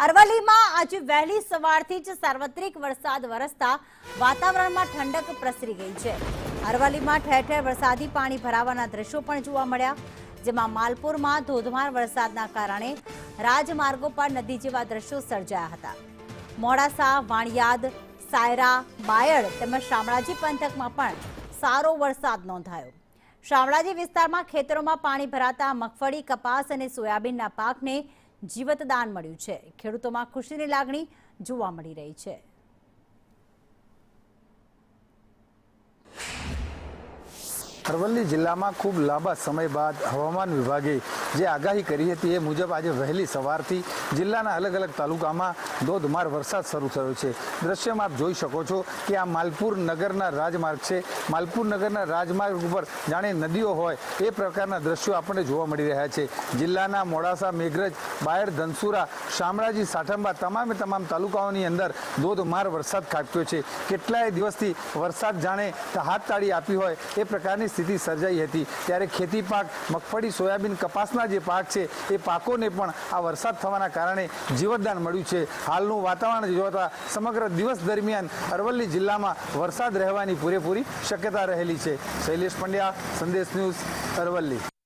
અરવલ્લીમાં આજે વહેલી સવારથી જ સાર્વત્રિક વરસાદ વરસતા વાતાવરણમાં ઠંડક પ્રસરી ગઈ છે। અરવલ્લીમાં ઠેર ઠેર વરસાદી પાણી ભરાવાના દ્રશ્યો પણ જોવા મળ્યા, જેમાં માલપુરમાં ધોધમાર વરસાદના કારણે રાજમાર્ગો પર નદી જેવા દ્રશ્યો સર્જાયા હતા। મોડાસા, વાણિયાદ, સાયરા, બાયડ તેમજ શામળાજી પંથકમાં પણ સારો વરસાદ નોંધાયો। શામળાજી વિસ્તારમાં ખેતરોમાં પાણી ભરાતા મગફળી, કપાસ અને સોયાબીનના પાકને જીવતદાન મળ્યું છે। ખેડૂતોમાં ખુશીની લાગણી જોવા મળી રહી છે। અરવલ્લી જિલ્લામાં ખૂબ લાંબા સમય બાદ હવામાન વિભાગે જે આગાહી કરી હતી એ મુજબ આજે વહેલી સવારથી જિલ્લાના અલગ અલગ તાલુકામાં ધોધમાર વરસાદ શરૂ થયો છે। દ્રશ્યમાં આપ જોઈ શકો છો કે આ માલપુર નગરના રાજમાર્ગ છે। માલપુર નગરના રાજમાર્ગ ઉપર જાણે નદીઓ હોય એ પ્રકારના દ્રશ્યો આપણને જોવા મળી રહ્યા છે। જિલ્લાના મોડાસા, મેઘરજ, બાયડ, ધનસુરા, શામળાજી, સાઠંબા તમામ તાલુકાઓની અંદર ધોધમાર વરસાદ ખાબક્યો છે। કેટલાય દિવસથી વરસાદ જાણે હાથ તાળી આપી હોય એ પ્રકારની સ્થિતિ સર્જાઈ હતી, ત્યારે ખેતી પાક મગફળી, સોયાબીન, કપાસના જે પાક છે એ પાકોને પણ આ વરસાદ થવાના કારણે જીવતદાન મળ્યું છે। હાલનું વાતાવરણ જોતા સમગ્ર દિવસ દરમિયાન અરવલ્લી જિલ્લામાં વરસાદ રહેવાની પૂરેપૂરી શક્યતા રહેલી છે। શૈલેષ પંડ્યા, સંદેશ ન્યૂઝ, અરવલ્લી।